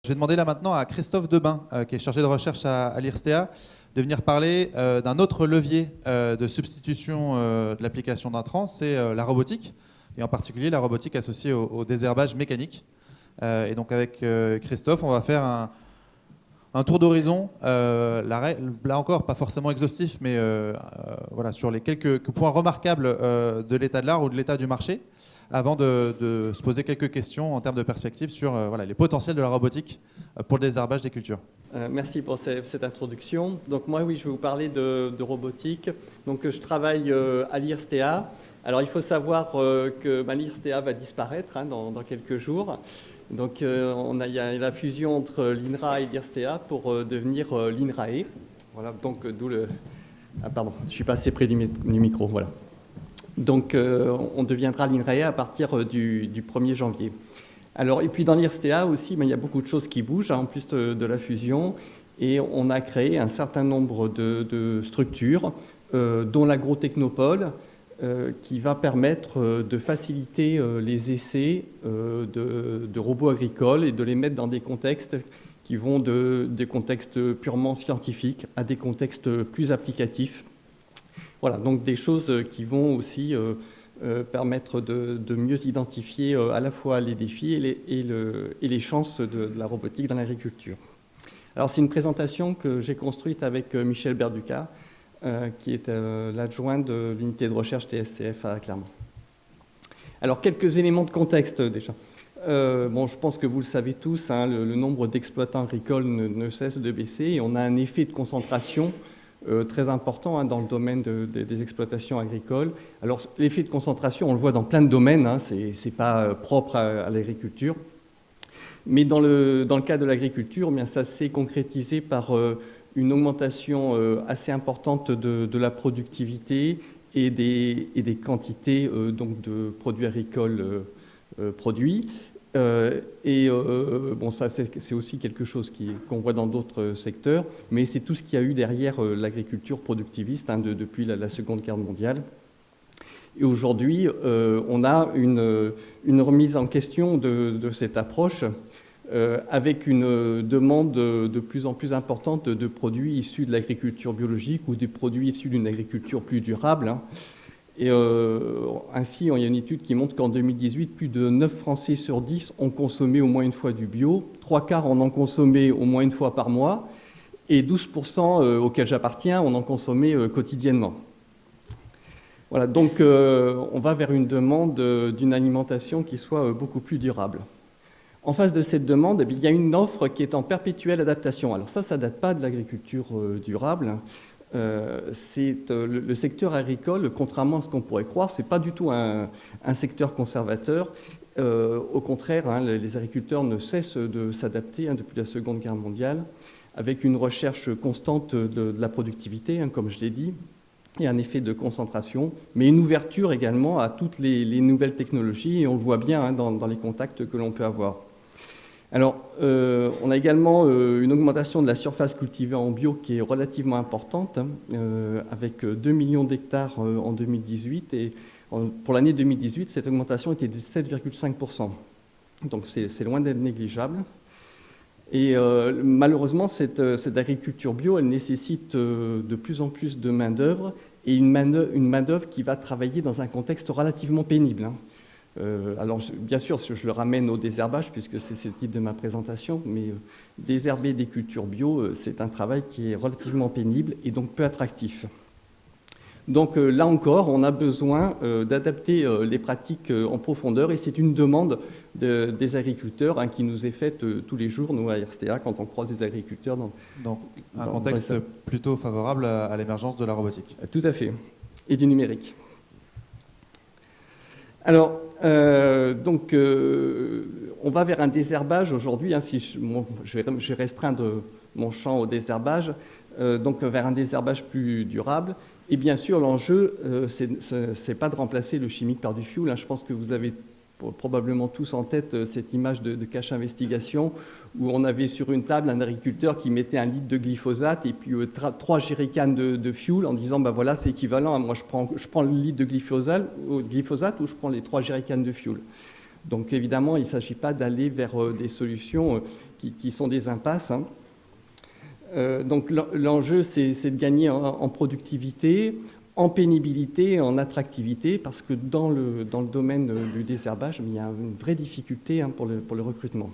Je vais demander là maintenant à Christophe Debain, qui est chargé de recherche à l'IRSTEA, de venir parler d'un autre levier de substitution de l'application d'intrants, c'est la robotique, et en particulier la robotique associée au désherbage mécanique. Et donc avec Christophe, on va faire un tour d'horizon, là encore pas forcément exhaustif, mais voilà, sur les quelques points remarquables de l'état de l'art ou de l'état du marché, avant de se poser quelques questions en termes de perspective sur voilà, les potentiels de la robotique pour le désherbage des cultures. Merci pour cette introduction. Donc moi, oui, je vais vous parler de robotique. Donc je travaille à l'IRSTEA. Alors il faut savoir que l'IRSTEA va disparaître dans quelques jours. Donc il y a la fusion entre l'INRA et l'IRSTEA pour devenir l'INRAE. Voilà, donc d'où le... Ah pardon, je suis pas assez près du micro, voilà. Donc on deviendra l'INRAE à partir du 1er janvier. Alors, et puis dans l'IRSTEA aussi, il y a beaucoup de choses qui bougent, en plus de la fusion, et on a créé un certain nombre de structures, dont l'Agro-Technopole, qui va permettre de faciliter les essais de robots agricoles et de les mettre dans des contextes qui vont des contextes purement scientifiques à des contextes plus applicatifs. Voilà, donc des choses qui vont aussi permettre de mieux identifier à la fois les défis et les chances de la robotique dans l'agriculture. Alors c'est une présentation que j'ai construite avec Michel Berduca, qui est l'adjoint de l'unité de recherche TSCF à Clermont. Alors quelques éléments de contexte déjà. Je pense que vous le savez tous, le nombre d'exploitants agricoles ne cesse de baisser et on a un effet de concentration très important dans le domaine des exploitations agricoles. Alors l'effet de concentration, on le voit dans plein de domaines, c'est pas propre à l'agriculture. Mais dans le cas de l'agriculture, ça s'est concrétisé par une augmentation assez importante de la productivité et des quantités donc de produits agricoles produits. Ça c'est aussi quelque chose qu'on voit dans d'autres secteurs, mais c'est tout ce qu'il y a eu derrière l'agriculture productiviste depuis la Seconde Guerre mondiale. Et aujourd'hui, on a une remise en question de cette approche avec une demande de plus en plus importante de produits issus de l'agriculture biologique ou des produits issus d'une agriculture plus durable. Et ainsi, il y a une étude qui montre qu'en 2018, plus de 9 Français sur 10 ont consommé au moins une fois du bio, 3/4 en ont consommé au moins une fois par mois, et 12% auxquels j'appartiens en ont consommé quotidiennement. Voilà, donc on va vers une demande d'une alimentation qui soit beaucoup plus durable. En face de cette demande, il y a une offre qui est en perpétuelle adaptation. Alors ça ne date pas de l'agriculture durable. C'est le secteur agricole, contrairement à ce qu'on pourrait croire, ce n'est pas du tout un secteur conservateur. Au contraire, les agriculteurs ne cessent de s'adapter depuis la Seconde Guerre mondiale, avec une recherche constante de la productivité, comme je l'ai dit, et un effet de concentration, mais une ouverture également à toutes les nouvelles technologies, et on le voit bien dans les contacts que l'on peut avoir. Alors, on a également une augmentation de la surface cultivée en bio qui est relativement importante, avec 2 millions d'hectares en 2018. Et pour l'année 2018, cette augmentation était de 7,5%. Donc, c'est loin d'être négligeable. Et malheureusement, cette agriculture bio, elle nécessite de plus en plus de main-d'œuvre et une main-d'œuvre qui va travailler dans un contexte relativement pénible. Alors, bien sûr, je le ramène au désherbage, puisque c'est le titre de ma présentation, mais désherber des cultures bio, c'est un travail qui est relativement pénible et donc peu attractif. Donc là encore, on a besoin d'adapter les pratiques en profondeur, et c'est une demande des agriculteurs qui nous est faite tous les jours, nous à IRSTEA, quand on croise des agriculteurs. Donc un contexte plutôt favorable à l'émergence de la robotique. Tout à fait, et du numérique. Alors, on va vers un désherbage aujourd'hui, si je vais restreindre mon champ au désherbage, donc vers un désherbage plus durable. Et bien sûr, l'enjeu, c'est pas de remplacer le chimique par du fioul. Je pense que vous avez probablement tous en tête cette image de cache investigation où on avait sur une table un agriculteur qui mettait 1 litre de glyphosate et puis 3 jerrycans de fioul en disant voilà, c'est équivalent à moi, je prends le litre de glyphosate ou je prends les 3 jerrycans de fioul. Donc évidemment, il ne s'agit pas d'aller vers des solutions qui sont des impasses, hein. Donc l'enjeu, c'est de gagner en productivité, en pénibilité, en attractivité, parce que dans le domaine du désherbage, il y a une vraie difficulté, hein, pour le recrutement.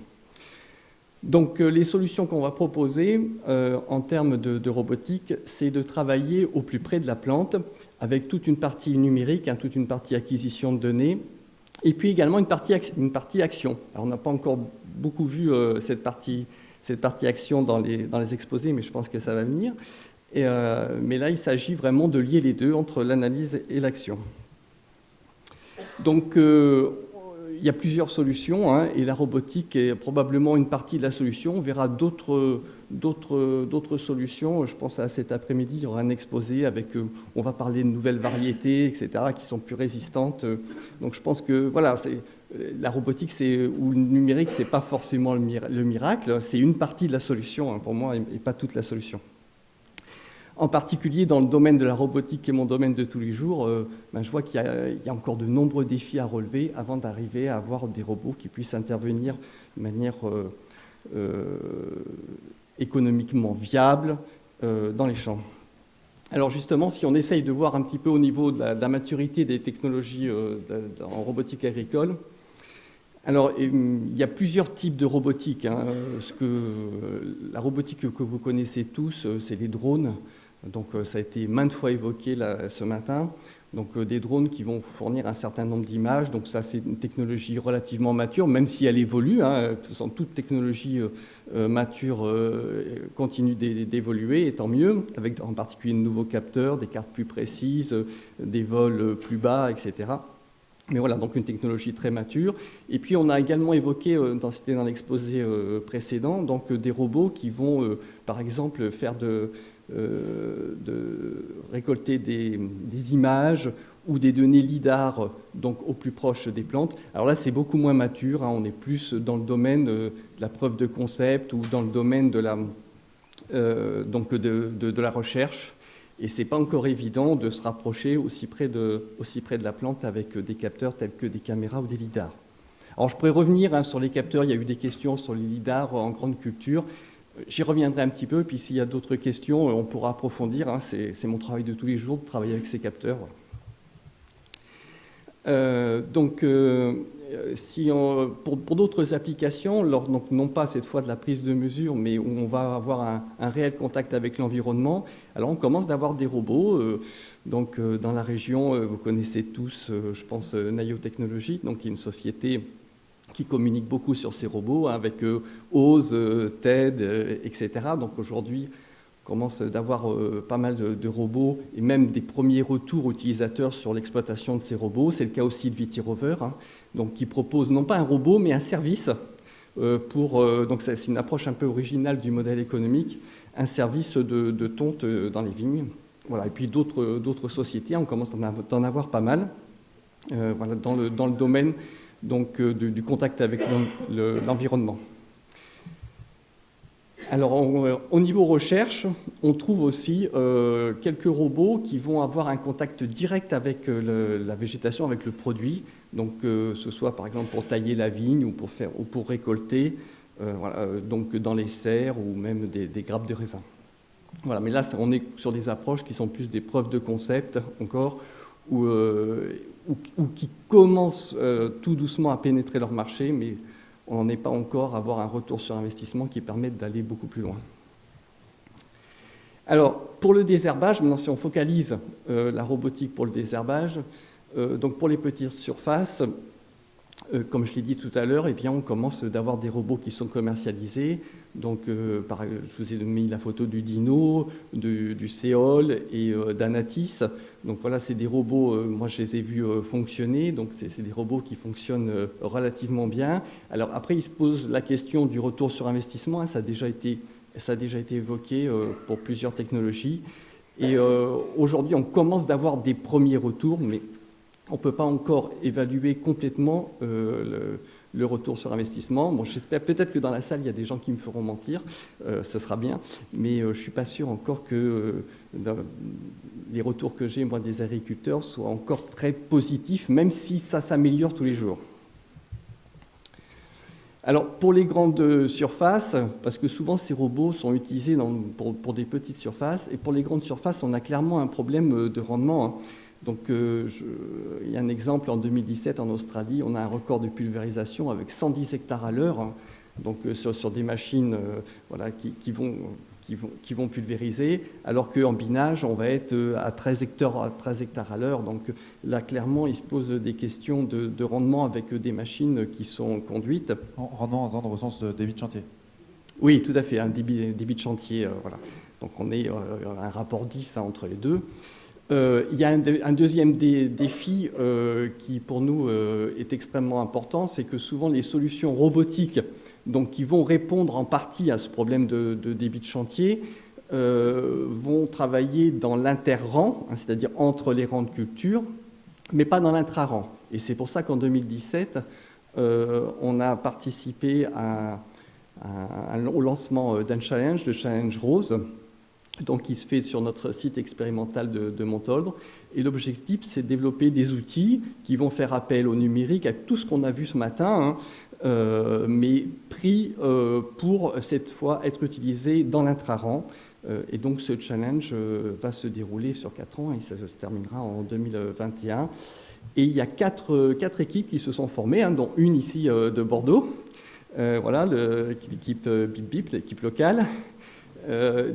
Donc les solutions qu'on va proposer en termes de robotique, c'est de travailler au plus près de la plante, avec toute une partie numérique, hein, toute une partie acquisition de données, et puis également une partie action. Alors on n'a pas encore beaucoup vu cette partie action dans les exposés, mais je pense que ça va venir. Mais là, il s'agit vraiment de lier les deux, entre l'analyse et l'action. Donc, il y a plusieurs solutions, hein, et la robotique est probablement une partie de la solution. On verra d'autres solutions. Je pense à cet après-midi, il y aura un exposé avec, on va parler de nouvelles variétés, etc., qui sont plus résistantes. Donc, je pense que voilà, la robotique ou le numérique, c'est pas forcément le miracle. C'est une partie de la solution, hein, pour moi, et pas toute la solution. En particulier dans le domaine de la robotique, qui est mon domaine de tous les jours, je vois qu'il y a encore de nombreux défis à relever avant d'arriver à avoir des robots qui puissent intervenir de manière économiquement viable dans les champs. Alors justement, si on essaye de voir un petit peu au niveau de la maturité des technologies en robotique agricole, alors il y a plusieurs types de robotique, hein. La robotique que vous connaissez tous, c'est les drones. Donc ça a été maintes fois évoqué ce matin. Donc des drones qui vont fournir un certain nombre d'images. Donc ça, c'est une technologie relativement mature, même si elle évolue, hein. Toute technologie mature continue d'évoluer, et tant mieux, avec en particulier de nouveaux capteurs, des cartes plus précises, des vols plus bas, etc. Mais voilà, donc une technologie très mature. Et puis on a également évoqué, c'était dans l'exposé précédent, donc des robots qui vont, par exemple, faire récolter des images ou des données LIDAR, donc au plus proche des plantes. Alors là, c'est beaucoup moins mature, hein, on est plus dans le domaine de la preuve de concept ou dans le domaine de la recherche. Et ce n'est pas encore évident de se rapprocher aussi près de la plante avec des capteurs tels que des caméras ou des lidars. Alors je pourrais revenir, hein, sur les capteurs, il y a eu des questions sur les lidars en grande culture. J'y reviendrai un petit peu, puis s'il y a d'autres questions, on pourra approfondir, hein. C'est mon travail de tous les jours de travailler avec ces capteurs. Pour d'autres applications, donc non pas cette fois de la prise de mesure, mais où on va avoir un réel contact avec l'environnement, alors on commence d'avoir des robots. Dans la région, vous connaissez tous, je pense, Naïo Technologies, donc qui est une société qui communique beaucoup sur ces robots, hein, avec OZE, TED, etc. Donc aujourd'hui, on commence d'avoir pas mal de robots et même des premiers retours utilisateurs sur l'exploitation de ces robots. C'est le cas aussi de VitiRover, hein, donc qui propose non pas un robot, mais un service. Donc c'est une approche un peu originale du modèle économique, un service de tonte dans les vignes. Voilà. Et puis d'autres sociétés, on commence d'en avoir pas mal, voilà, dans le domaine donc, du contact avec l'environnement. Alors, au niveau recherche, on trouve aussi quelques robots qui vont avoir un contact direct avec la végétation, avec le produit. Donc, ce soit par exemple pour tailler la vigne ou pour récolter, voilà, donc dans les serres ou même des grappes de raisin. Voilà, mais là, on est sur des approches qui sont plus des preuves de concept encore, ou qui commencent tout doucement à pénétrer leur marché, mais on n'en est pas encore à avoir un retour sur investissement qui permette d'aller beaucoup plus loin. Alors, pour le désherbage, maintenant si on focalise la robotique pour le désherbage, donc pour les petites surfaces, comme je l'ai dit tout à l'heure, eh bien, on commence d'avoir des robots qui sont commercialisés. Donc, je vous ai mis la photo du Dino, du Seol et d'Anatis. Donc voilà, c'est des robots, moi je les ai vus fonctionner, donc c'est des robots qui fonctionnent relativement bien. Alors après, il se pose la question du retour sur investissement, hein, ça a déjà été évoqué pour plusieurs technologies. Et aujourd'hui, on commence d'avoir des premiers retours, mais on ne peut pas encore évaluer complètement le retour sur investissement. Bon, j'espère peut-être que dans la salle, il y a des gens qui me feront mentir, ce sera bien, mais je ne suis pas sûr encore que les retours que j'ai, moi, des agriculteurs soient encore très positifs, même si ça s'améliore tous les jours. Alors, pour les grandes surfaces, parce que souvent ces robots sont utilisés pour des petites surfaces, et pour les grandes surfaces, on a clairement un problème de rendement, hein. Donc, il y a un exemple, en 2017, en Australie, on a un record de pulvérisation avec 110 hectares à l'heure, hein. Donc, sur des machines voilà, qui vont pulvériser, alors qu'en binage, on va être à 13 hectares à l'heure. Donc là, clairement, il se pose des questions de rendement avec des machines qui sont conduites. Rendement dans le sens de débit de chantier. Oui, tout à fait, un débit de chantier. Voilà. Donc on est un rapport 10 hein, entre les deux. Il y a un deuxième défi qui, pour nous, est extrêmement important, c'est que souvent les solutions robotiques donc, qui vont répondre en partie à ce problème de débit de chantier vont travailler dans l'inter-rang, hein, c'est-à-dire entre les rangs de culture, mais pas dans l'intra-rang. Et c'est pour ça qu'en 2017, on a participé au lancement d'un challenge, le Challenge Rose, donc qui se fait sur notre site expérimental de Montoldre. Et l'objectif, c'est de développer des outils qui vont faire appel au numérique, à tout ce qu'on a vu ce matin, hein, mais pris pour, cette fois, être utilisé dans l'intra-rang. Et donc, ce challenge va se dérouler sur 4 ans et ça se terminera en 2021. Et il y a quatre équipes qui se sont formées, hein, dont une ici de Bordeaux. Voilà, l'équipe Bip Bip, l'équipe locale.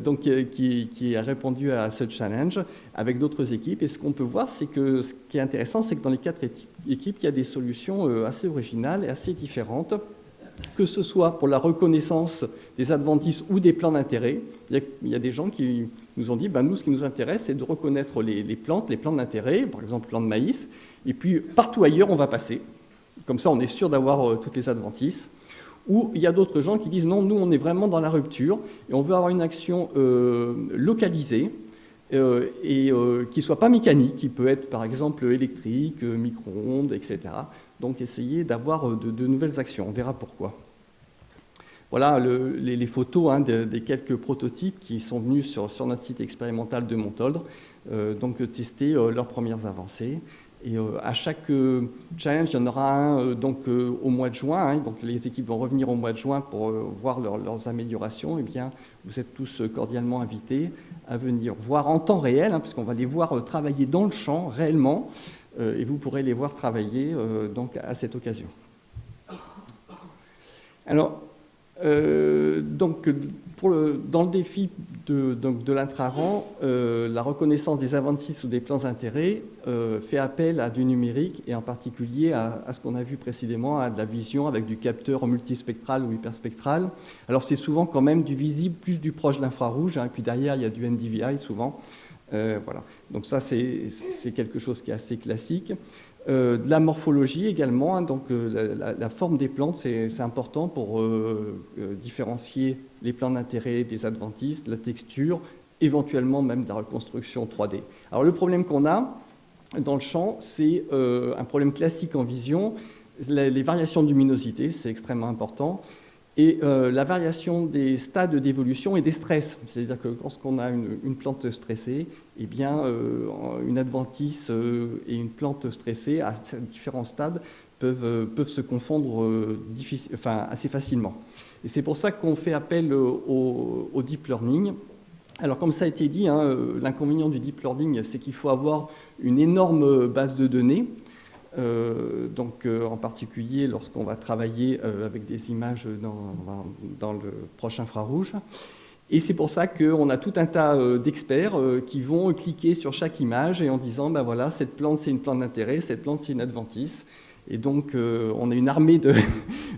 Donc, qui a répondu à ce challenge avec d'autres équipes. Et ce qu'on peut voir, c'est que ce qui est intéressant, c'est que dans les 4 équipes, il y a des solutions assez originales et assez différentes, que ce soit pour la reconnaissance des adventices ou des plans d'intérêt. Il y a des gens qui nous ont dit, nous, ce qui nous intéresse, c'est de reconnaître les plantes, les plans d'intérêt, par exemple, plants de maïs, et puis partout ailleurs, on va passer. Comme ça, on est sûr d'avoir toutes les adventices. Ou il y a d'autres gens qui disent non, nous on est vraiment dans la rupture et on veut avoir une action localisée et qui ne soit pas mécanique, qui peut être par exemple électrique, micro-ondes, etc. Donc essayer d'avoir de nouvelles actions, on verra pourquoi. Voilà les photos hein, des quelques prototypes qui sont venus sur notre site expérimental de Montoldre, donc tester leurs premières avancées. Et à chaque challenge, il y en aura un au mois de juin. Hein, donc les équipes vont revenir au mois de juin pour voir leurs améliorations. Eh bien, vous êtes tous cordialement invités à venir voir en temps réel, hein, puisqu'on va les voir travailler dans le champ réellement, et vous pourrez les voir travailler donc à cette occasion. Alors, dans le défi de l'intra-rang, la reconnaissance des adventices ou des plans d'intérêt fait appel à du numérique et en particulier à ce qu'on a vu précédemment, à de la vision avec du capteur multispectral ou hyperspectral. Alors c'est souvent quand même du visible plus du proche de l'infrarouge, hein, et puis derrière il y a du NDVI souvent. Voilà. Donc ça c'est quelque chose qui est assez classique. De la morphologie également, hein, donc la forme des plantes, c'est important pour différencier les plans d'intérêt des adventices, la texture, éventuellement même de la reconstruction 3D. Alors le problème qu'on a dans le champ, c'est un problème classique en vision, les variations de luminosité, c'est extrêmement important, et la variation des stades d'évolution et des stress. C'est-à-dire que lorsqu'on a une plante stressée, eh bien, une adventice et une plante stressée à différents stades peuvent se confondre assez facilement. Et c'est pour ça qu'on fait appel au deep learning. Alors, comme ça a été dit, hein, l'inconvénient du deep learning, c'est qu'il faut avoir une énorme base de données. En particulier lorsqu'on va travailler avec des images dans le proche infrarouge. Et c'est pour ça qu'on a tout un tas d'experts qui vont cliquer sur chaque image et en disant, voilà, cette plante c'est une plante d'intérêt, cette plante c'est une adventice. Et donc on a une armée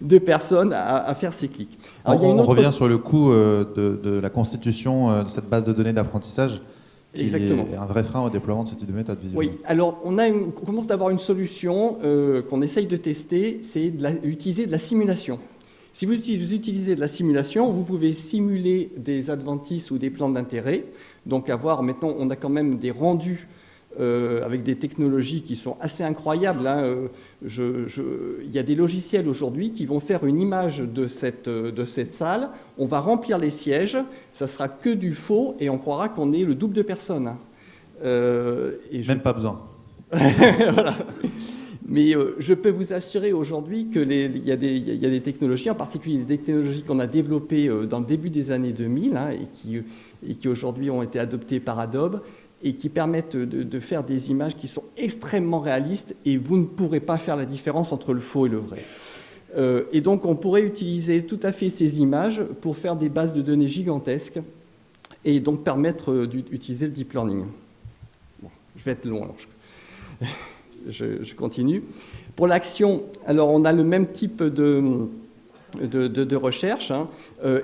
de personnes à faire ces clics. Alors, on revient sur le coût de la constitution de cette base de données d'apprentissage. Exactement. Un vrai frein au déploiement de ce type de méthode, visiblement. Oui, alors on commence d'avoir une solution qu'on essaye de tester, c'est d'utiliser de la simulation. Si vous utilisez de la simulation, vous pouvez simuler des adventices ou des plans d'intérêt, donc maintenant on a quand même des rendus avec des technologies qui sont assez incroyables. Hein. Il y a des logiciels aujourd'hui qui vont faire une image de cette salle, on va remplir les sièges, ça sera que du faux et on croira qu'on est le double de personnes. Hein. Même pas besoin. Voilà. Mais je peux vous assurer aujourd'hui qu'il y a des technologies, en particulier des technologies qu'on a développées dans le début des années 2000 hein, et qui aujourd'hui ont été adoptées par Adobe et qui permettent de faire des images qui sont extrêmement réalistes et vous ne pourrez pas faire la différence entre le faux et le vrai. Et donc on pourrait utiliser tout à fait ces images pour faire des bases de données gigantesques et donc permettre d'utiliser le deep learning. Bon, je vais être long alors. Je continue. Pour l'action, alors on a le même type de recherche. Hein.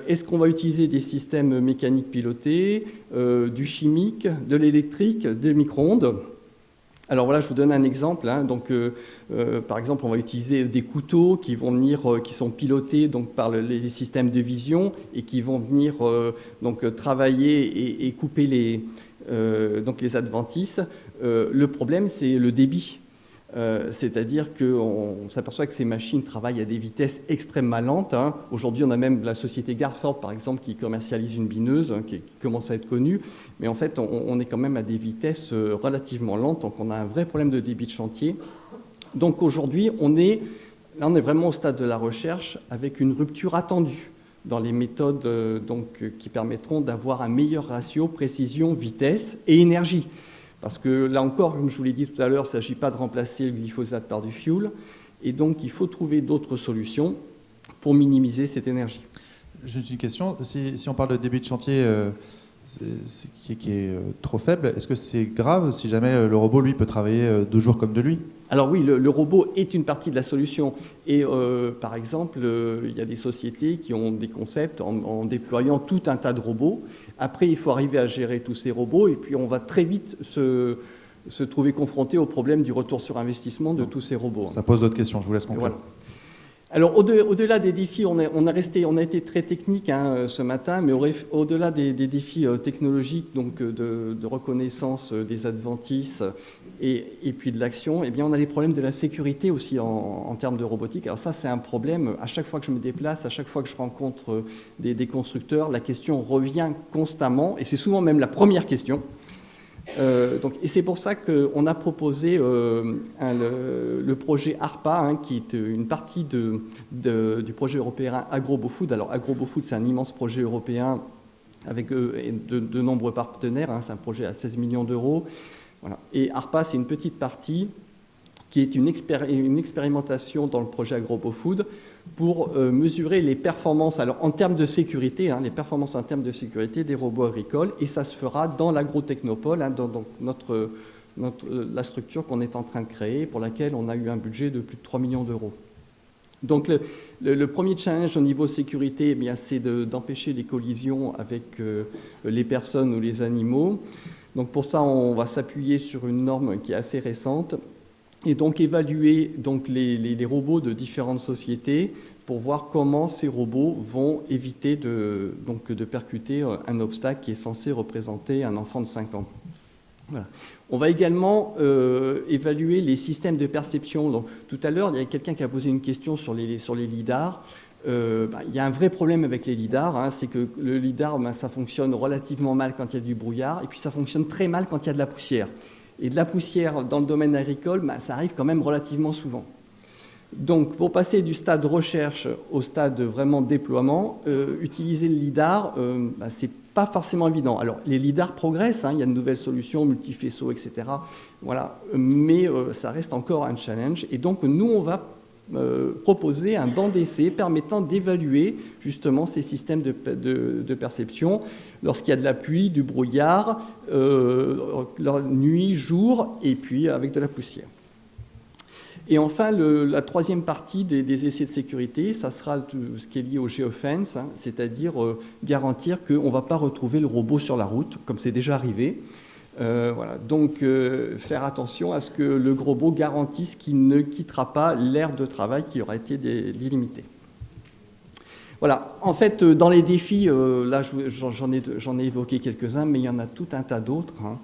Est-ce qu'on va utiliser des systèmes mécaniques pilotés, du chimique, de l'électrique, des micro-ondes? Alors voilà, je vous donne un exemple. Hein. Donc, par exemple, on va utiliser des couteaux qui vont venir, qui sont pilotés donc, par les systèmes de vision et qui vont venir donc, travailler et couper donc les adventices. Le problème, c'est le débit. C'est-à-dire qu'on s'aperçoit que ces machines travaillent à des vitesses extrêmement lentes. Hein. Aujourd'hui, on a même la société Garford, par exemple, qui commercialise une bineuse, hein, qui commence à être connue. Mais en fait, on est quand même à des vitesses relativement lentes, donc on a un vrai problème de débit de chantier. Donc aujourd'hui, on est vraiment au stade de la recherche avec une rupture attendue dans les méthodes qui permettront d'avoir un meilleur ratio précision, vitesse et énergie. Parce que là encore, comme je vous l'ai dit tout à l'heure, il ne s'agit pas de remplacer le glyphosate par du fioul. Et donc, il faut trouver d'autres solutions pour minimiser cette énergie. Juste une question. Si on parle de débit de chantier qui est trop faible, est-ce que c'est grave si jamais le robot, lui, peut travailler 2 jours comme de lui? Alors oui, le robot est une partie de la solution. Et par exemple, il y a des sociétés qui ont des concepts en déployant tout un tas de robots. Après, il faut arriver à gérer tous ces robots et puis on va très vite se trouver confronté au problème du retour sur investissement de tous ces robots. Ça pose d'autres questions, je vous laisse conclure. Voilà. Alors, au-delà des défis, on a été très technique hein, ce matin, mais au-delà des défis technologiques, donc de reconnaissance des adventices et puis de l'action, eh bien, on a les problèmes de la sécurité aussi en termes de robotique. Alors ça, c'est un problème. À chaque fois que je me déplace, à chaque fois que je rencontre des constructeurs, la question revient constamment, et c'est souvent même la première question. Et c'est pour ça qu'on a proposé le projet ARPA, hein, qui est une partie du projet européen AgroBoFood. Alors AgroBoFood, c'est un immense projet européen avec de nombreux partenaires. Hein, c'est un projet à 16 millions d'euros. Voilà. Et ARPA, c'est une petite partie qui est une expérimentation dans le projet AgroBoFood pour mesurer les performances en termes de sécurité, hein, les performances en termes de sécurité des robots agricoles, et ça se fera dans l'Agro-Technopole, hein, dans la structure qu'on est en train de créer, pour laquelle on a eu un budget de plus de 3 millions d'euros. Donc le premier challenge au niveau sécurité, eh bien, c'est d'empêcher les collisions avec les personnes ou les animaux. Donc pour ça, on va s'appuyer sur une norme qui est assez récente, et donc évaluer donc, les robots de différentes sociétés pour voir comment ces robots vont éviter de percuter un obstacle qui est censé représenter un enfant de 5 ans. Voilà. On va également évaluer les systèmes de perception. Donc, tout à l'heure, il y a quelqu'un qui a posé une question sur les lidars. Il y a un vrai problème avec les lidars, hein, c'est que le lidar, ça fonctionne relativement mal quand il y a du brouillard, et puis ça fonctionne très mal quand il y a de la poussière. Et de la poussière dans le domaine agricole, ça arrive quand même relativement souvent. Donc, pour passer du stade recherche au stade vraiment déploiement, utiliser le lidar, c'est pas forcément évident. Alors, les lidars progressent, hein, il y a de nouvelles solutions, multifaisceaux, etc. Voilà, mais ça reste encore un challenge. Et donc, nous, on va proposer un banc d'essai permettant d'évaluer justement ces systèmes de perception lorsqu'il y a de la pluie, du brouillard, nuit, jour, et puis avec de la poussière. Et enfin, la troisième partie des essais de sécurité, ça sera ce qui est lié au geofence, hein, c'est-à-dire garantir qu'on ne va pas retrouver le robot sur la route, comme c'est déjà arrivé. Voilà. Donc, faire attention à ce que le robot garantisse qu'il ne quittera pas l'aire de travail qui aura été délimité. Voilà. En fait, dans les défis, là, j'en ai évoqué quelques-uns, mais il y en a tout un tas d'autres. Hein.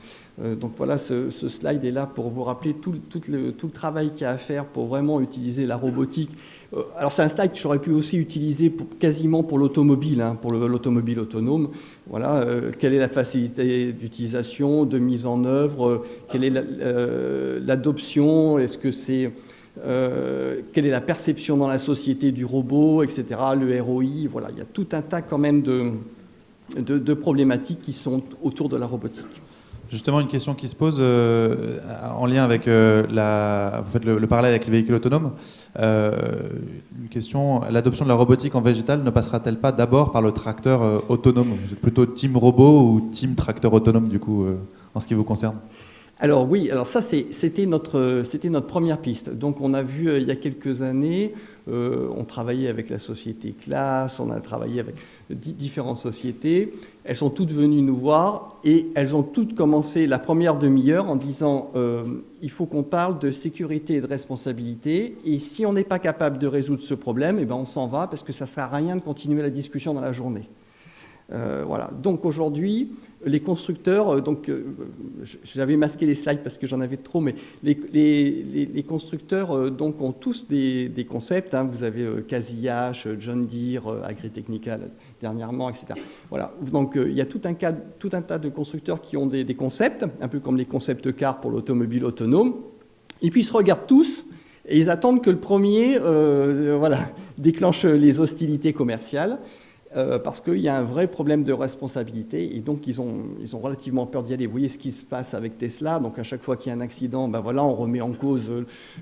Donc voilà, ce slide est là pour vous rappeler tout le travail qu'il y a à faire pour vraiment utiliser la robotique. Alors c'est un slide que j'aurais pu aussi utiliser quasiment pour l'automobile, hein, pour l'automobile autonome. Voilà, quelle est la facilité d'utilisation, de mise en œuvre, quelle est l'adoption, est-ce que c'est quelle est la perception dans la société du robot, etc., le ROI, voilà, il y a tout un tas quand même de problématiques qui sont autour de la robotique. Justement, une question qui se pose en lien avec vous faites le parallèle avec les véhicules autonomes. Une question, l'adoption de la robotique en végétal ne passera-t-elle pas d'abord par le tracteur autonome? Vous êtes plutôt team robot ou team tracteur autonome, du coup, en ce qui vous concerne? Alors oui, alors ça c'était notre première piste. Donc on a vu il y a quelques années, on travaillait avec la société Class, on a travaillé avec différentes sociétés. Elles sont toutes venues nous voir et elles ont toutes commencé la première demi-heure en disant il faut qu'on parle de sécurité et de responsabilité, et si on n'est pas capable de résoudre ce problème, eh ben on s'en va parce que ça ne sert à rien de continuer la discussion dans la journée. Voilà. Donc aujourd'hui, les constructeurs, j'avais masqué les slides parce que j'en avais trop, mais les constructeurs donc ont tous des concepts. Hein. Vous avez Casillage, John Deere, Agritechnica dernièrement, etc. Voilà. Donc il y a tout un tas de constructeurs qui ont des concepts, un peu comme les concepts cars pour l'automobile autonome. Et puis ils se regardent tous et ils attendent que le premier déclenche les hostilités commerciales. Parce qu'il y a un vrai problème de responsabilité et donc ils ont relativement peur d'y aller. Vous voyez ce qui se passe avec Tesla, donc à chaque fois qu'il y a un accident, ben voilà, on remet en cause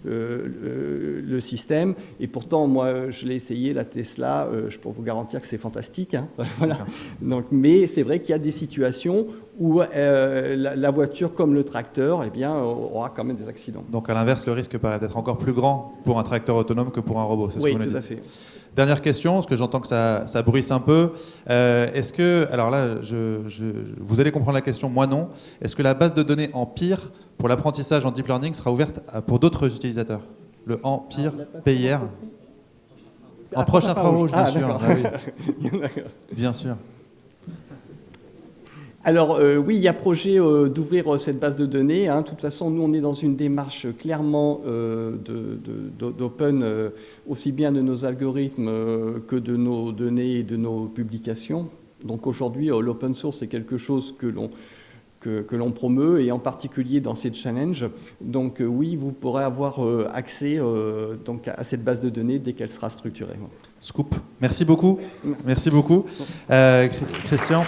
le système, et pourtant moi je l'ai essayé, la Tesla, je peux vous garantir que c'est fantastique, hein. Voilà. Donc, mais c'est vrai qu'il y a des situations où la voiture comme le tracteur aura quand même des accidents. Donc à l'inverse, le risque paraît être encore plus grand pour un tracteur autonome que pour un robot, c'est ce que vous nous dites. Oui, tout à fait. Dernière question, parce que j'entends que ça bruisse un peu. Est-ce que, alors là, vous allez comprendre la question, moi non. Est-ce que la base de données Empire pour l'apprentissage en deep learning sera ouverte pour d'autres utilisateurs? Le Empire PIR en proche infrarouge, bien sûr. Ah, oui. Bien sûr. Alors oui, il y a projet d'ouvrir cette base de données. Hein. De toute façon, nous, on est dans une démarche clairement d'open, aussi bien de nos algorithmes que de nos données et de nos publications. Donc aujourd'hui, l'open source est quelque chose que l'on promeut, et en particulier dans ces challenges. Donc oui, vous pourrez avoir accès donc à cette base de données dès qu'elle sera structurée. Scoop. Merci beaucoup. Merci beaucoup. Christian.